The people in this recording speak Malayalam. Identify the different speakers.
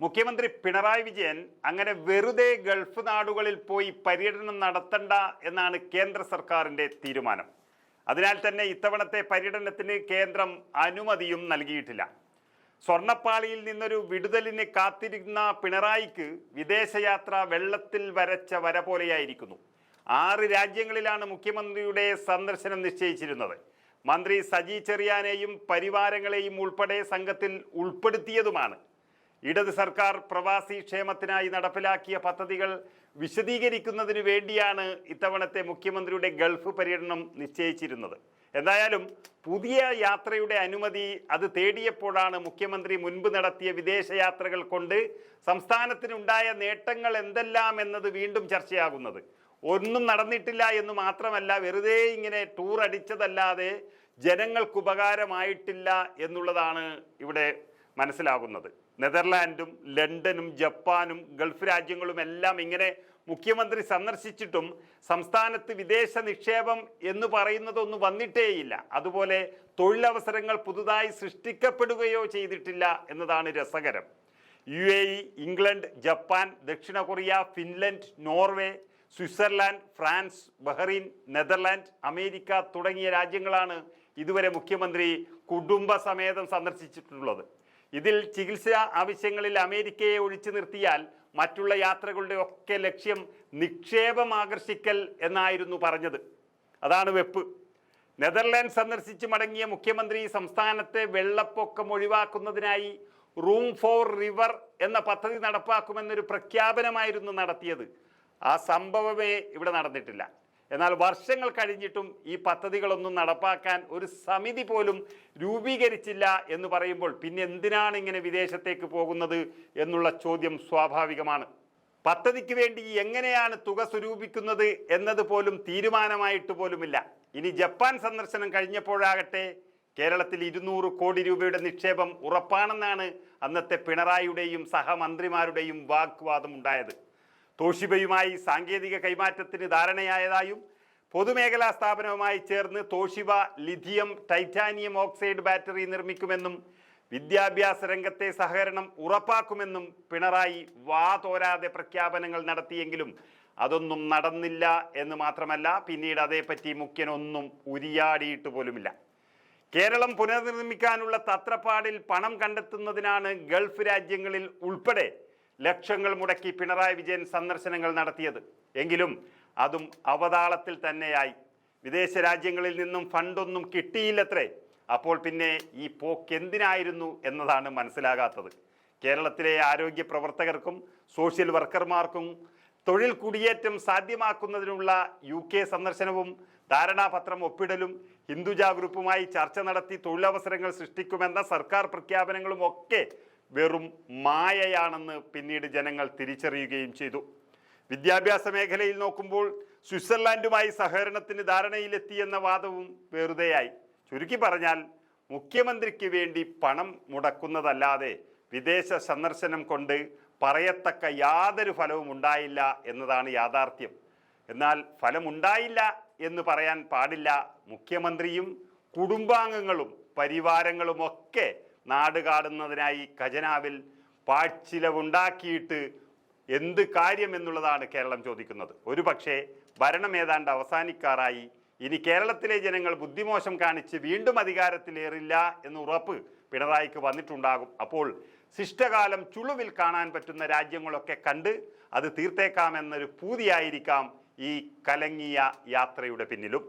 Speaker 1: മുഖ്യമന്ത്രി പിണറായി വിജയൻ അങ്ങനെ വെറുതെ ഗൾഫ് നാടുകളിൽ പോയി പര്യടനം നടത്തണ്ട എന്നാണ് കേന്ദ്ര സർക്കാരിൻ്റെ തീരുമാനം. അതിനാൽ തന്നെ ഇത്തവണത്തെ പര്യടനത്തിന് കേന്ദ്രം അനുമതിയും നൽകിയിട്ടില്ല. സ്വർണ്ണപ്പാളിയിൽ നിന്നൊരു വിടുതലിന് കാത്തിരുന്ന പിണറായിക്ക് വിദേശയാത്ര വെള്ളത്തിൽ വരച്ച വര പോലെയായിരിക്കുന്നു. 6 രാജ്യങ്ങളിലാണ് മുഖ്യമന്ത്രിയുടെ സന്ദർശനം നിശ്ചയിച്ചിരുന്നത്. മന്ത്രി സജി ചെറിയാനെയും പരിവാരങ്ങളെയും ഉൾപ്പെടെ സംഘത്തിൽ ഉൾപ്പെടുത്തിയതുമാണ്. ഇടത് സർക്കാർ പ്രവാസി ക്ഷേമത്തിനായി നടപ്പിലാക്കിയ പദ്ധതികൾ വിശദീകരിക്കുന്നതിന് വേണ്ടിയാണ് ഇത്തവണത്തെ മുഖ്യമന്ത്രിയുടെ ഗൾഫ് പര്യടനം നിശ്ചയിച്ചിരുന്നത്. എന്തായാലും പുതിയ യാത്രയുടെ അനുമതി അത് തേടിയപ്പോഴാണ് മുഖ്യമന്ത്രി മുൻപ് നടത്തിയ വിദേശയാത്രകൾ കൊണ്ട് സംസ്ഥാനത്തിനുണ്ടായ നേട്ടങ്ങൾ എന്തെല്ലാം എന്നത് വീണ്ടും ചർച്ചയാകുന്നത്. ഒന്നും നടന്നിട്ടില്ല എന്ന് മാത്രമല്ല, വെറുതെ ഇങ്ങനെ ടൂർ അടിച്ചതല്ലാതെ ജനങ്ങൾക്ക് ഉപകാരമായിട്ടില്ല എന്നുള്ളതാണ് ഇവിടെ മനസ്സിലാകുന്നത്. നെതർലാൻഡും ലണ്ടനും ജപ്പാനും ഗൾഫ് രാജ്യങ്ങളും എല്ലാം ഇങ്ങനെ മുഖ്യമന്ത്രി സന്ദർശിച്ചിട്ടും സംസ്ഥാനത്ത് വിദേശ നിക്ഷേപം എന്ന് പറയുന്നതൊന്നും വന്നിട്ടേയില്ല. അതുപോലെ തൊഴിലവസരങ്ങൾ പുതുതായി സൃഷ്ടിക്കപ്പെടുകയോ ചെയ്തിട്ടില്ല എന്നതാണ് രസകരം. UAE, ഇംഗ്ലണ്ട്, ജപ്പാൻ, ദക്ഷിണ Korea, Finland, Norway, Switzerland, France, Bahrain, Netherland, America തുടങ്ങിയ രാജ്യങ്ങളാണ് ഇതുവരെ മുഖ്യമന്ത്രി കുടുംബസമേതം സന്ദർശിച്ചിട്ടുള്ളത്. ഇതിൽ ചികിത്സാ ആവശ്യങ്ങളിൽ അമേരിക്കയെ ഒഴിച്ചു നിർത്തിയാൽ മറ്റുള്ള യാത്രകളുടെ ഒക്കെ ലക്ഷ്യം നിക്ഷേപം ആകർഷിക്കൽ എന്നായിരുന്നു പറഞ്ഞത്. അതാണ് വെപ്പ്. നെതർലാൻഡ് സന്ദർശിച്ച് മടങ്ങിയ മുഖ്യമന്ത്രി സംസ്ഥാനത്തെ വെള്ളപ്പൊക്കം ഒഴിവാക്കുന്നതിനായി റൂം ഫോർ റിവർ എന്ന പദ്ധതി നടപ്പാക്കുമെന്നൊരു പ്രഖ്യാപനമായിരുന്നു നടത്തിയത്. ആ സംഭവമേ ഇവിടെ നടന്നിട്ടില്ല. എന്നാൽ വർഷങ്ങൾ കഴിഞ്ഞിട്ടും ഈ പദ്ധതികളൊന്നും നടപ്പാക്കാൻ ഒരു സമിതി പോലും രൂപീകരിച്ചില്ല എന്ന് പറയുമ്പോൾ പിന്നെ എന്തിനാണ് ഇങ്ങനെ വിദേശത്തേക്ക് പോകുന്നത് എന്നുള്ള ചോദ്യം സ്വാഭാവികമാണ്. പദ്ധതിക്ക് വേണ്ടി എങ്ങനെയാണ് തുക സ്വരൂപിക്കുന്നത് എന്നത് പോലും തീരുമാനമായിട്ട് പോലുമില്ല. ഇനി ജപ്പാൻ സന്ദർശനം കഴിഞ്ഞപ്പോഴാകട്ടെ കേരളത്തിൽ 200 കോടി രൂപയുടെ നിക്ഷേപം ഉറപ്പാണെന്നാണ് അന്നത്തെ പിണറായിയുടെയും സഹമന്ത്രിമാരുടെയും വാഗ്വാദം ഉണ്ടായത്. തോഷിബയുമായി സാങ്കേതിക കൈമാറ്റത്തിന് ധാരണയായതായും പൊതുമേഖലാ സ്ഥാപനവുമായി ചേർന്ന് Toshiba lithium titanium oxide battery നിർമ്മിക്കുമെന്നും വിദ്യാഭ്യാസ രംഗത്തെ സഹകരണം ഉറപ്പാക്കുമെന്നും പിണറായി തോരാതെ പ്രഖ്യാപനങ്ങൾ നടത്തിയെങ്കിലും അതൊന്നും നടന്നില്ല എന്ന് മാത്രമല്ല, പിന്നീട് അതേപ്പറ്റി മുഖ്യനൊന്നും ഉരിയാടിയിട്ട് പോലുമില്ല. കേരളം പുനർനിർമ്മിക്കാനുള്ള തത്രപ്പാടിൽ പണം കണ്ടെത്തുന്നതിനാണ് ഗൾഫ് രാജ്യങ്ങളിൽ ഉൾപ്പെടെ ലക്ഷങ്ങൾ മുടക്കി പിണറായി വിജയൻ സന്ദർശനങ്ങൾ നടത്തിയത്. എങ്കിലും അതും അവതാളത്തിൽ തന്നെയായി. വിദേശ രാജ്യങ്ങളിൽ നിന്നും ഫണ്ടൊന്നും കിട്ടിയില്ലത്രേ. അപ്പോൾ പിന്നെ ഈ പോക്കെന്തിനായിരുന്നു എന്നതാണ് മനസ്സിലാകാത്തത്. കേരളത്തിലെ ആരോഗ്യ പ്രവർത്തകർക്കും സോഷ്യൽ വർക്കർമാർക്കും തൊഴിൽ കുടിയേറ്റം സാധ്യമാക്കുന്നതിനുള്ള UK സന്ദർശനവും ധാരണാപത്രം ഒപ്പിടലും ഹിന്ദുജ ഗ്രൂപ്പുമായി ചർച്ച നടത്തി തൊഴിലവസരങ്ങൾ സൃഷ്ടിക്കുമെന്ന സർക്കാർ പ്രഖ്യാപനങ്ങളും ഒക്കെ വെറും മായയാണെന്ന് പിന്നീട് ജനങ്ങൾ തിരിച്ചറിയുകയും ചെയ്തു. വിദ്യാഭ്യാസ മേഖലയിൽ നോക്കുമ്പോൾ സ്വിറ്റ്സർലാൻഡുമായി സഹകരണത്തിന് ധാരണയിലെത്തിയെന്ന വാദവും വെറുതെയായി. ചുരുക്കി പറഞ്ഞാൽ മുഖ്യമന്ത്രിക്ക് വേണ്ടി പണം മുടക്കുന്നതല്ലാതെ വിദേശ സന്ദർശനം കൊണ്ട് പറയത്തക്ക യാതൊരു ഫലവും ഉണ്ടായില്ല എന്നതാണ് യാഥാർത്ഥ്യം. എന്നാൽ ഫലമുണ്ടായില്ല എന്ന് പറയാൻ പാടില്ല. മുഖ്യമന്ത്രിയും കുടുംബാംഗങ്ങളും പരിവാരങ്ങളുമൊക്കെ നാട് കാടുന്നതിനായി ഖജനാവിൽ പാഴ്ചിലവുണ്ടാക്കിയിട്ട് എന്ത് കാര്യം എന്നുള്ളതാണ് കേരളം ചോദിക്കുന്നത്. ഒരു പക്ഷേ ഭരണം ഏതാണ്ട് അവസാനിക്കാറായി. ഇനി കേരളത്തിലെ ജനങ്ങൾ ബുദ്ധിമോശം കാണിച്ച് വീണ്ടും അധികാരത്തിലേറില്ല എന്ന് ഉറപ്പ് പിണറായിക്ക് വന്നിട്ടുണ്ടാകും. അപ്പോൾ ശിഷ്ടകാലം ചുളുവിൽ കാണാൻ പറ്റുന്ന രാജ്യങ്ങളൊക്കെ കണ്ട് അത് തീർത്തേക്കാമെന്നൊരു പൂതിയായിരിക്കാം ഈ കലങ്ങിയ യാത്രയുടെ പിന്നിലും.